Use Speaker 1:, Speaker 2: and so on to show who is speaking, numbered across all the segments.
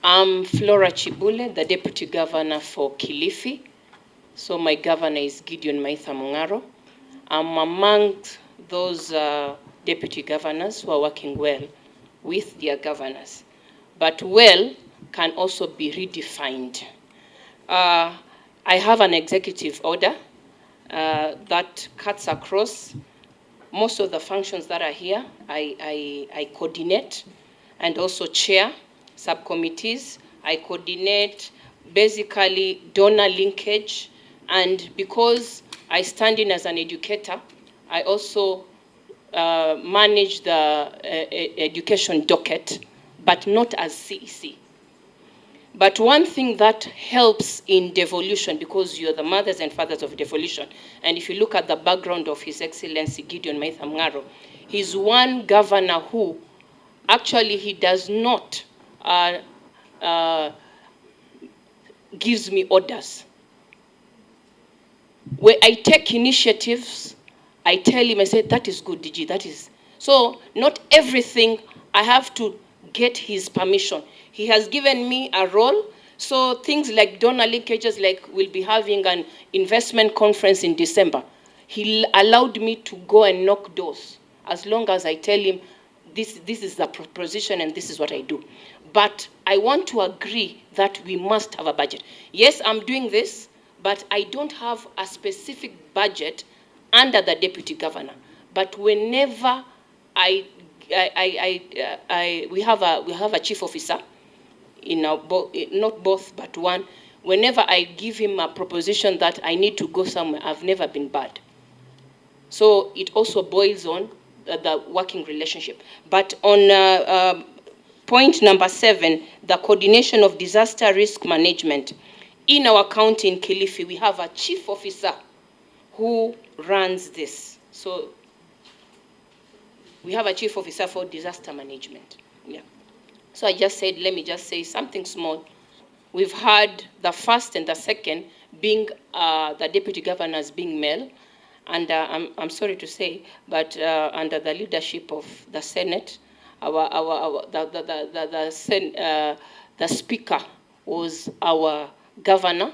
Speaker 1: I'm Flora Chibule, the Deputy Governor for Kilifi. So my governor is Gideon Maitha Mungaro. I'm among those deputy governors who are working well with their governors. But well can also be redefined. I have an executive order that cuts across most of the functions that are here. I coordinate and also chair subcommittees. I coordinate basically donor linkage, and because I stand in as an educator, I also manage the education docket, but not as CEC. But one thing that helps in devolution, because you're the mothers and fathers of devolution, and if you look at the background of His Excellency Gideon Maitha Mungaro, he's one governor who actually he does not gives me orders. Where I take initiatives, I tell him, I say, that is good, DG, that is. So not everything I have to get his permission. He has given me a role. So things like donor linkages, like we'll be having an investment conference in December. He allowed me to go and knock doors, as long as I tell him, this is the proposition and this is what I do. But I want to agree that we must have a budget. Yes, I'm doing this, but I don't have a specific budget under the deputy governor. But whenever we have a chief officer, not both but one. Whenever I give him a proposition that I need to go somewhere, I've never been bad. So it also boils on the working relationship. But on point number 7, the coordination of disaster risk management. In our county in Kilifi, we have a chief officer who runs this. So we have a chief officer for disaster management. Yeah. So I just said, let me just say something small. We've had the first and the second being the deputy governors being male. And I'm sorry to say, but under the leadership of the Senate, the speaker was our governor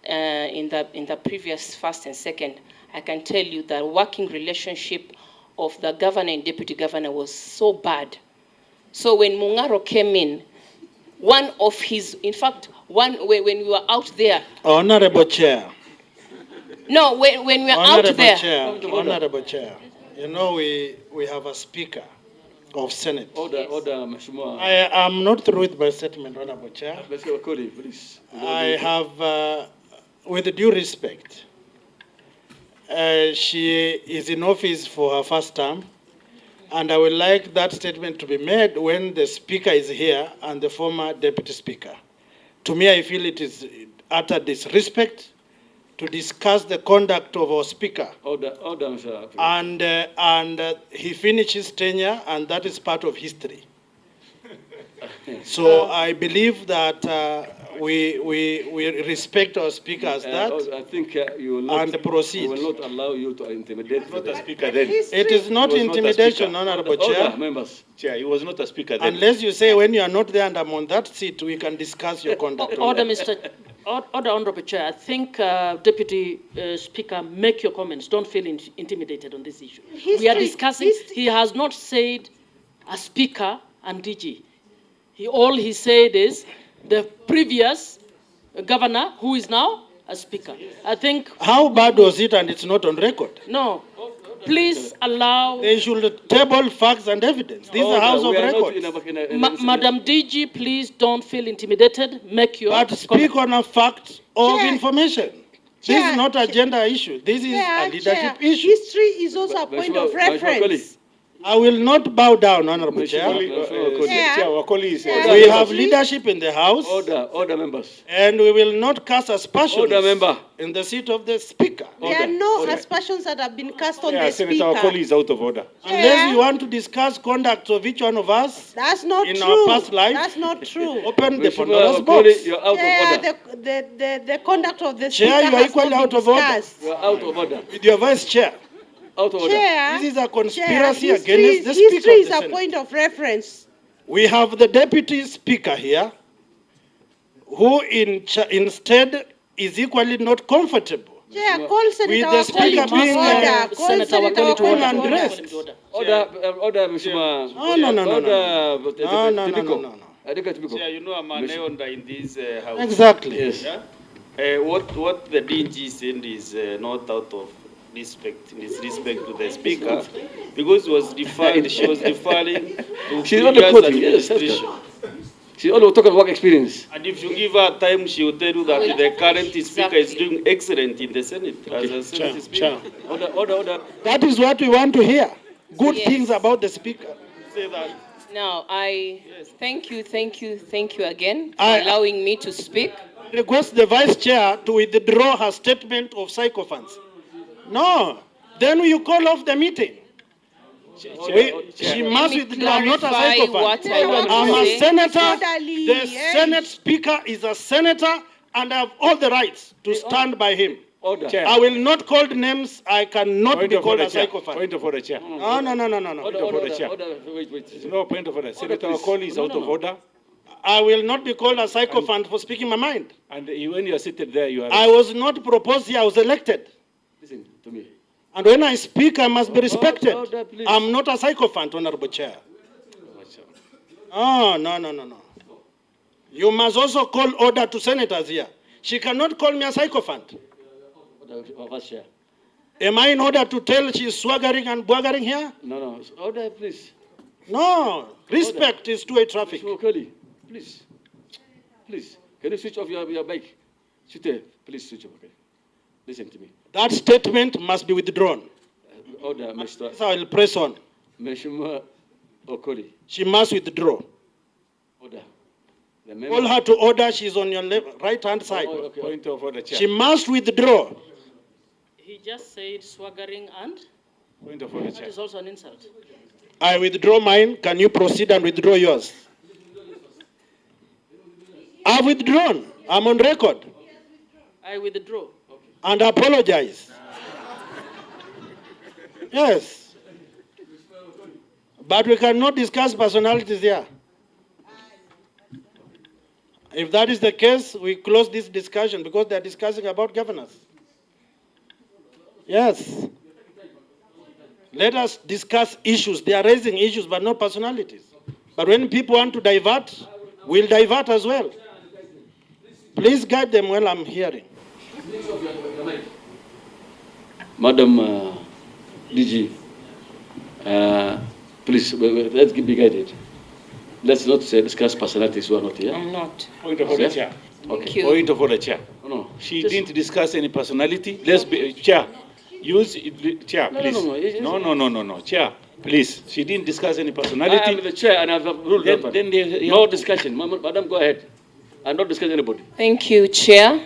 Speaker 1: in the previous first and second. I can tell you the working relationship of the governor and deputy governor was so bad. So when Mungaro came in, one of his, in fact, when we were out there.
Speaker 2: Honorable Chair.
Speaker 1: No, when we were out there.
Speaker 2: Honorable Chair, you know we have a speaker of Senate.
Speaker 3: Order, Mheshimiwa.
Speaker 2: I am not through with my statement, Honorable Chair.
Speaker 3: Let's go, please.
Speaker 2: I have, with due respect, she is in office for her first term, and I would like that statement to be made when the speaker is here and the former deputy speaker. To me, I feel it is utter disrespect to discuss the conduct of our speaker.
Speaker 3: Order, Mr.
Speaker 2: And he finished his tenure, and that is part of history. So I believe that we respect our speaker as that.
Speaker 3: I think you will not,
Speaker 2: and proceed.
Speaker 3: We will not allow you to intimidate
Speaker 4: Not a speaker then.
Speaker 2: It is not intimidation, Honorable Chair.
Speaker 3: Order, members.
Speaker 4: Chair, he was not a speaker then.
Speaker 2: Unless you say when you are not there and I'm on that seat, we can discuss your conduct.
Speaker 5: Order, Honorable Chair. I think Deputy Speaker, make your comments. Don't feel intimidated on this issue. We are discussing. He has not said a speaker and DG. All he said is the previous governor, who is now a speaker. I think.
Speaker 2: How bad was it and it's not on record?
Speaker 5: No. Please allow.
Speaker 2: They should table facts and evidence. This is a house of records.
Speaker 5: Madam DG, please don't feel intimidated. Make your.
Speaker 2: But speak on a fact of information. This is not a gender issue. This is a leadership issue.
Speaker 6: History is also a point of reference.
Speaker 2: I will not bow down, Honorable Chair. We have leadership in the House.
Speaker 3: Order, members.
Speaker 2: And we will not cast aspersions
Speaker 3: member.
Speaker 2: in the seat of the Speaker.
Speaker 6: There are no aspersions that have been cast on the
Speaker 4: Senator
Speaker 6: Speaker.
Speaker 4: Wakoli is out of order.
Speaker 2: Unless you want to discuss conduct of each one of us.
Speaker 6: That's not
Speaker 2: in
Speaker 6: true.
Speaker 2: our past life.
Speaker 6: That's not true.
Speaker 2: Open the Pandora's box.
Speaker 3: You're out of order.
Speaker 6: The conduct of the
Speaker 2: Chair,
Speaker 6: Speaker
Speaker 2: you are
Speaker 6: has
Speaker 2: equally
Speaker 6: not
Speaker 2: out
Speaker 6: been
Speaker 2: of order.
Speaker 6: discussed.
Speaker 3: You're out of order.
Speaker 2: With your Vice Chair.
Speaker 3: Out of order.
Speaker 6: Chair,
Speaker 2: This is a conspiracy
Speaker 6: Chair,
Speaker 2: against the Speaker
Speaker 6: history
Speaker 2: of
Speaker 6: is
Speaker 2: the
Speaker 6: a
Speaker 2: Senate.
Speaker 6: point of reference.
Speaker 2: We have the deputy speaker here, who instead is equally not comfortable.
Speaker 6: Chair, call Senator
Speaker 2: With the speaker
Speaker 6: Wakoli to
Speaker 2: being,
Speaker 6: order. Call
Speaker 5: Senator
Speaker 6: Senator
Speaker 5: Wakoli to
Speaker 6: Wakoli
Speaker 5: order.
Speaker 6: to order.
Speaker 2: undressed.
Speaker 3: Order, Mheshimiwa.
Speaker 2: No, no, no, no,
Speaker 3: Order,
Speaker 2: no, no,
Speaker 3: Tibiko.
Speaker 2: no, no.
Speaker 3: Adeka Tibiko.
Speaker 7: Yeah, you know I'm an elder in this house.
Speaker 2: Exactly.
Speaker 3: Yes.
Speaker 7: Yeah? What the DG said is not out of disrespect to the speaker, because she was referring to
Speaker 3: She's not the
Speaker 7: previous
Speaker 3: quoting, yes,
Speaker 7: administration.
Speaker 3: She's only talking work experience.
Speaker 7: And if you give her time, she will tell you that the current speaker is doing excellent in the Senate as a Senate speaker.
Speaker 3: Order.
Speaker 2: That is what we want to hear. Good
Speaker 1: Yes.
Speaker 2: things about the speaker.
Speaker 7: Say that.
Speaker 1: Now, thank you again for
Speaker 2: I-
Speaker 1: allowing me to speak.
Speaker 2: Request the vice chair to withdraw her statement of sycophants. No, then you call off the meeting. She must
Speaker 1: me
Speaker 2: withdraw. I'm not a
Speaker 1: clarify
Speaker 2: sycophant.
Speaker 1: what I want to
Speaker 2: I'm a
Speaker 1: say.
Speaker 2: senator.
Speaker 6: Orderly,
Speaker 2: The
Speaker 6: yes.
Speaker 2: Senate speaker is a senator, and I have all the rights to stand by him.
Speaker 3: Order.
Speaker 4: Chair.
Speaker 2: I will not call names. I cannot
Speaker 4: Point
Speaker 2: be
Speaker 4: of
Speaker 2: called
Speaker 4: order,
Speaker 2: a
Speaker 4: chair.
Speaker 2: sycophant.
Speaker 4: Point of order, chair.
Speaker 2: No, no, no, no, no, no.
Speaker 3: Wait.
Speaker 4: There's no point of order. Senator
Speaker 3: please.
Speaker 4: Wakoli is
Speaker 3: No,
Speaker 4: out
Speaker 3: no,
Speaker 4: of
Speaker 3: no.
Speaker 4: order.
Speaker 2: I will not be called a sycophant for speaking my mind.
Speaker 4: And when you are seated there, you are.
Speaker 2: I was not proposed here. I was elected.
Speaker 3: Listen to me.
Speaker 2: And when I speak, I must be respected.
Speaker 3: Order, please.
Speaker 2: I'm not a sycophant, Honorable Chair. Oh, no, no, no, no. You must also call order to senators here. She cannot call me a sycophant.
Speaker 3: Order, Chair.
Speaker 2: Am I in order to tell she's swaggering and bwaggering here?
Speaker 3: No. Order, please.
Speaker 2: No. Respect is two-way traffic.
Speaker 3: Mheshimiwa Wakoli, please. Can you switch off your mic? Please switch off. Okay. Listen to me.
Speaker 2: That statement must be withdrawn.
Speaker 3: Order, Mr.
Speaker 2: So I will press on.
Speaker 3: Mheshimiwa Wakoli.
Speaker 2: She must withdraw.
Speaker 3: Order. The
Speaker 2: Call
Speaker 3: member.
Speaker 2: her to order. She's on your right-hand side.
Speaker 3: Oh, okay.
Speaker 4: Point of order, chair.
Speaker 2: She must withdraw.
Speaker 5: He just said swaggering and
Speaker 4: Point of order,
Speaker 5: that
Speaker 4: chair.
Speaker 5: is also an insult.
Speaker 2: I withdraw mine. Can you proceed and withdraw yours? I've withdrawn. I'm on record.
Speaker 5: I withdraw.
Speaker 2: And apologize. Yes. But we cannot discuss personalities here. If that is the case, we close this discussion because they are discussing about governance. Yes. Let us discuss issues. They are raising issues, but not personalities. But when people want to divert, we'll divert as well. Please guide them while I'm hearing.
Speaker 3: Madam DG, please, let's be guided. Let's not discuss personalities who are not here.
Speaker 1: I'm not.
Speaker 4: Point of order,
Speaker 3: Yeah.
Speaker 4: chair.
Speaker 1: Thank you.
Speaker 4: Point of order, chair.
Speaker 3: No.
Speaker 4: She
Speaker 3: Just-
Speaker 4: didn't discuss any personality. Let's be, chair. Use it, chair,
Speaker 3: No,
Speaker 4: please.
Speaker 3: no.
Speaker 4: Chair, please. She didn't discuss any
Speaker 3: I am
Speaker 4: personality.
Speaker 3: the chair and I have ruled. No discussion. Madam, go ahead. I'm not discussing anybody.
Speaker 1: Thank you, Chair.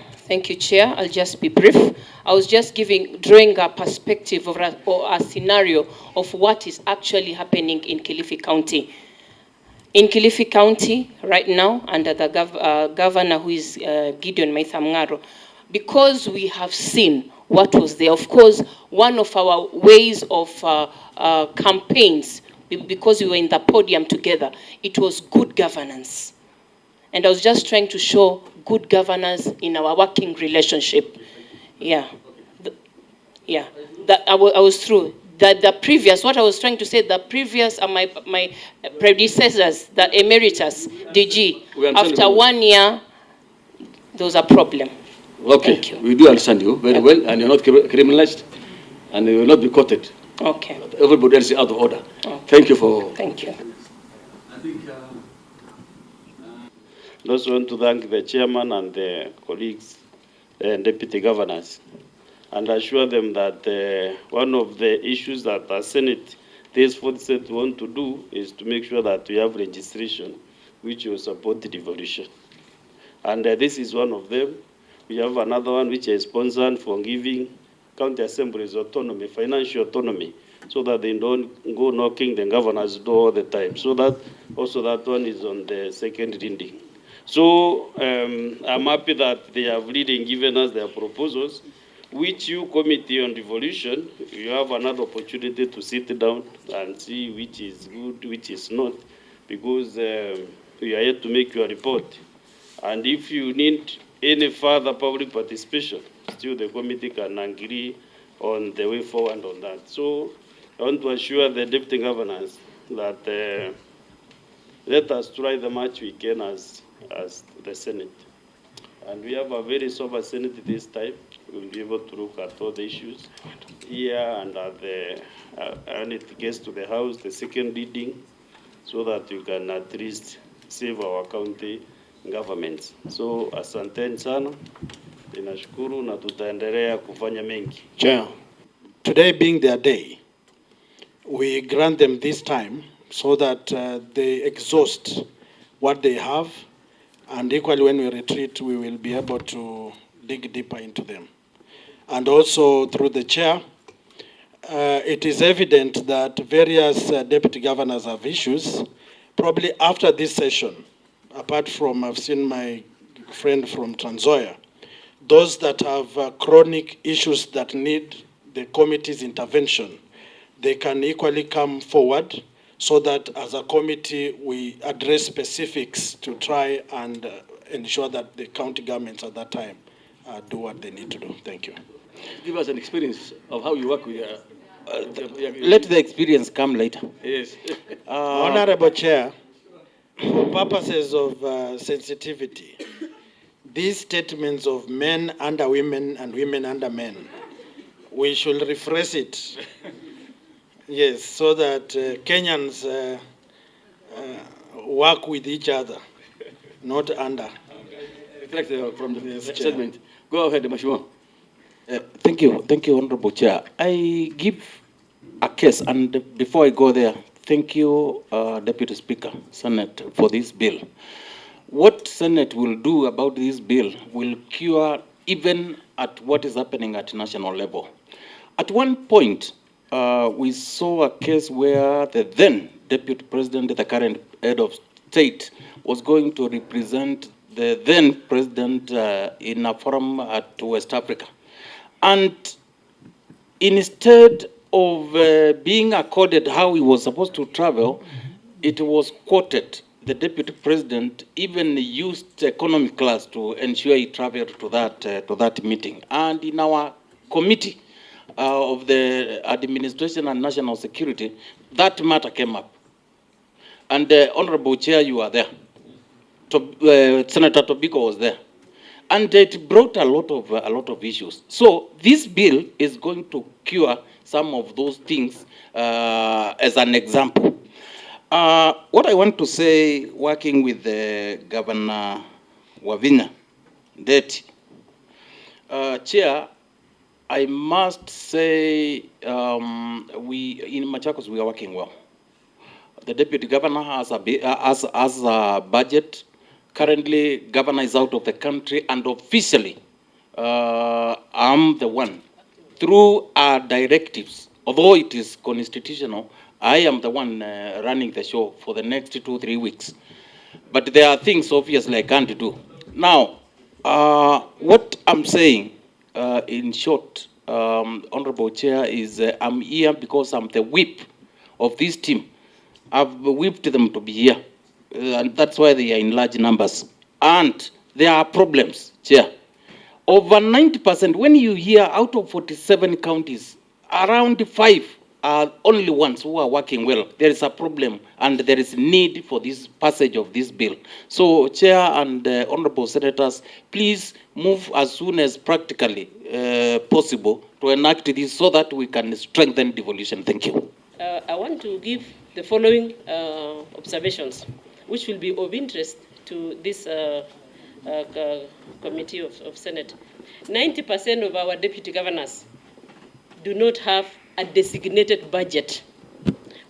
Speaker 1: I'll just be brief. I was just drawing a perspective or a scenario of what is actually happening in Kilifi County. In Kilifi County, right now, under the governor who is Gideon Maitha Mung'aro, because we have seen what was there. Of course, one of our ways of campaigns, because we were in the podium together, it was good governance. And I was just trying to show good governance in our working relationship. Yeah. That I was through. The previous, what I was trying to say, the previous, my predecessors, the emeritus, DG, after 1 year, there was a problem.
Speaker 3: Okay,
Speaker 1: Thank you.
Speaker 3: we do understand you very well, and you're not criminalized, and you will not be quoted.
Speaker 1: Okay,
Speaker 3: Everybody else is out of order.
Speaker 1: Oh.
Speaker 3: Thank you for.
Speaker 1: thank you.
Speaker 7: I also want to thank the chairman and the colleagues and deputy governors and assure them that one of the issues that the Senate, this 47th want to do is to make sure that we have registration which will support the devolution. And this is one of them. We have another one which is sponsored for giving county assemblies autonomy, financial autonomy, so that they don't go knocking the governor's door all the time. So that also that one is on the second reading. So I'm happy that they have really given us their proposals, which you committee on devolution, you have another opportunity to sit down and see which is good, which is not, because you are here to make your report. And if you need any further public participation, still the committee can agree on the way forward on that. So I want to assure the deputy governors that let us try the much we can as the Senate. And we have a very sober Senate this time. We'll be able to look at all the issues here and when it gets to the House, the second reading, so that you can at least save our county governments. So asanteni sana, ninashukuru na tutaendelea kufanya mengi.
Speaker 2: Chair, today being their day, we grant them this time so that they exhaust what they have, and equally when we retreat, we will be able to dig deeper into them. And also through the chair, it is evident that various deputy governors have issues. Probably after this session, apart from, I've seen my friend from Trans Nzoia, those that have chronic issues that need the committee's intervention, they can equally come forward so that as a committee we address specifics to try and ensure that the county governments at that time do what they need to do. Thank you.
Speaker 3: Give us an experience of how you work with
Speaker 4: Let the experience come later.
Speaker 3: Yes.
Speaker 2: Honorable Chair, for purposes of sensitivity, these statements of men under women and women under men, we should rephrase it. Yes, so that Kenyans work with each other, not under.
Speaker 3: Reflect from the statement. Go ahead, Mheshimiwa.
Speaker 4: Thank you, Honorable Chair. I give a case, and before I go there, thank you, Deputy Speaker, Senate, for this bill. What Senate will do about this bill will cure even at what is happening at national level. At one point, we saw a case where the then Deputy President, the current head of state, was going to represent the then President in a forum at West Africa. And instead of being accorded how he was supposed to travel, it was quoted. The Deputy President even used economy class to ensure he traveled to that meeting. And in our committee of the Administration and National Security, that matter came up. And Honorable Chair, you are there. Senator Tobiko was there. And it brought a lot of issues. So this bill is going to cure some of those things as an example. What I want to say, working with Governor Wavinya, that Chair, I must say in Machakos we are working well. The Deputy Governor has a budget. Currently, Governor is out of the country, and officially, I'm the one. Through our directives, although it is constitutional, I am the one running the show for the next 2-3 weeks. But there are things obviously I can't do. Now, what I'm saying, in short, Honorable Chair, is I'm here because I'm the whip of this team. I've whipped them to be here. And that's why they are in large numbers. And there are problems, Chair. Over 90%, when you hear out of 47 counties, around 5 are only ones who are working well. There is a problem, and there is need for this passage of this bill. So, Chair and Honorable Senators, please move as soon as practically possible to enact this so that we can strengthen devolution. Thank you.
Speaker 1: I want to give the following observations, which will be of interest to this committee of Senate. 90% of our deputy governors do not have a designated budget.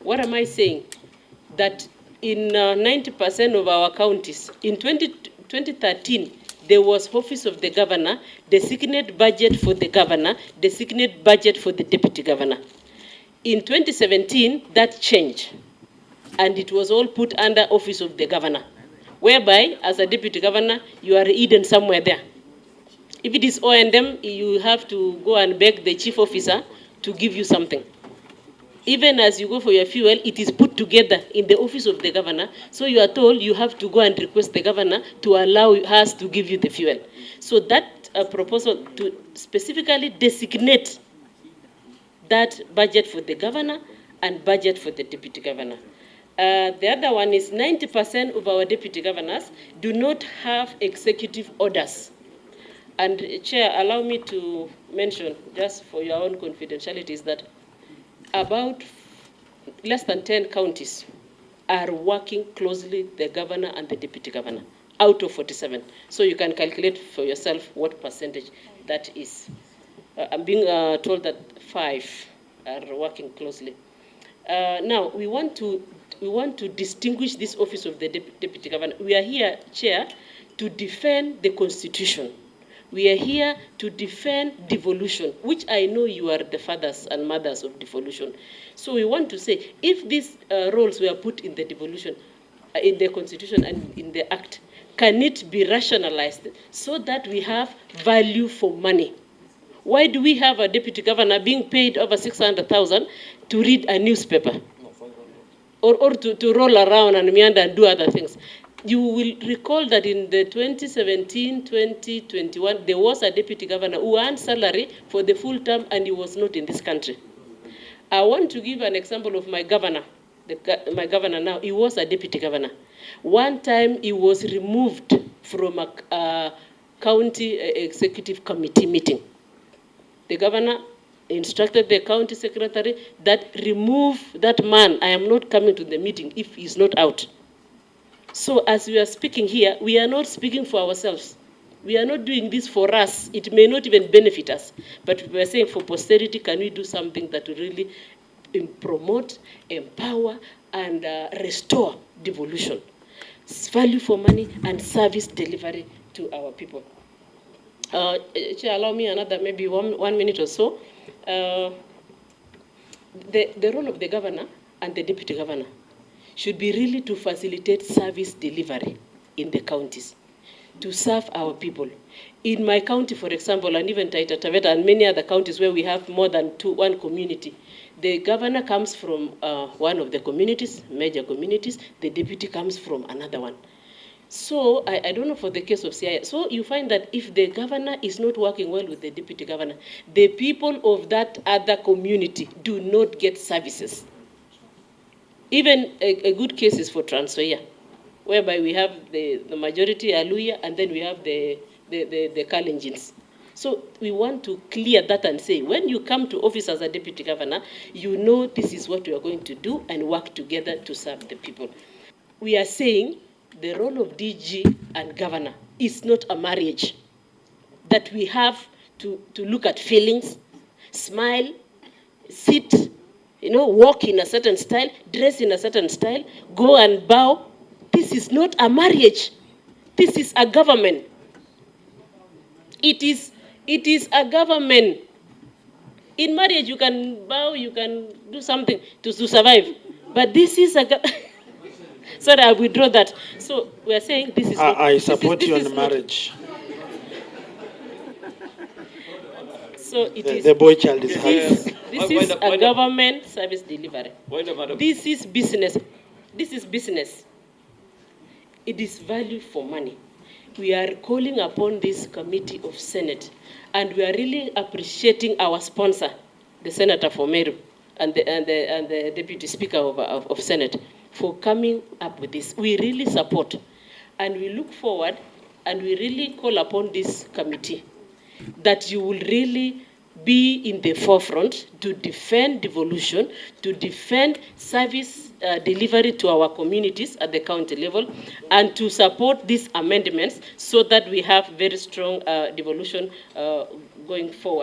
Speaker 1: What am I saying? That in 90% of our counties, in 2013, there was Office of the Governor, designated budget for the governor, designated budget for the deputy governor. In 2017, that changed, and it was all put under Office of the Governor, whereby, as a deputy governor, you are hidden somewhere there. If it is O&M, you have to go and beg the chief officer to give you something.
Speaker 8: Even as you go for your fuel, it is put together in the office of the governor. So you are told you have to go and request the governor to allow us to give you the fuel. So that proposal to specifically designate that budget for the governor and budget for the deputy governor. The other one is 90% of our deputy governors do not have executive orders. And Chair, allow me to mention, just for your own confidentiality, is that about less than 10 counties are working closely, the governor and the deputy governor, out of 47. So you can calculate for yourself what percentage that is. I'm being told that 5 are working closely. Now, we want to distinguish this office of the deputy governor. We are here, Chair, to defend the Constitution. We are here to defend devolution, which I know you are the fathers and mothers of devolution. So we want to say, if these roles were put in the devolution, in the Constitution and in the Act, can it be rationalized so that we have value for money? Why do we have a deputy governor being paid over 600,000 to read a newspaper? Or to roll around and meander and do other things? You will recall that in the 2017-2021, there was a deputy governor who earned salary for the full term and he was not in this country. I want to give an example of my governor. My governor now, he was a deputy governor. One time he was removed from a county executive committee meeting. The governor instructed the county secretary that remove that man. I am not coming to the meeting if he's not out. So as we are speaking here, we are not speaking for ourselves. We are not doing this for us. It may not even benefit us. But we are saying for posterity, can we do something that will really promote, empower, and restore devolution? Value for money and service delivery to our people. Chair, allow me another maybe one minute or so. The role of the governor and the deputy governor should be really to facilitate service delivery in the counties, to serve our people. In my county, for example, and even Taita Taveta and many other counties where we have more than one community, the governor comes from one of the communities, major communities, the deputy comes from another one. So I don't know for the case of SAA. So you find that if the governor is not working well with the deputy governor, the people of that other community do not get services. Even a good case is for Trans Nzoia, whereby we have the majority Aluya and then we have the Kalenjins. So we want to clear that and say, when you come to office as a deputy governor, you know this is what we are going to do and work together to serve the people. We are saying the role of DG and governor is not a marriage, that we have to look at feelings, smile, sit, walk in a certain style, dress in a certain style, go and bow. This is not a marriage. This is a government. It is a government. In marriage, you can bow, you can do something to survive. But this is a sorry, I withdraw that. So we are saying this is not,
Speaker 2: I support you on marriage.
Speaker 8: So it is
Speaker 2: the boy child is happy.
Speaker 8: This is a government service delivery. This is business. This is business. It is value for money. We are calling upon this committee of Senate, and we are really appreciating our sponsor, the Senator for Meru, and the Deputy Speaker of Senate, for coming up with this. We really support, and we look forward, and we really call upon this committee that you will really be in the forefront to defend devolution, to defend service delivery to our communities at the county level, and to support these amendments so that we have very strong devolution going forward.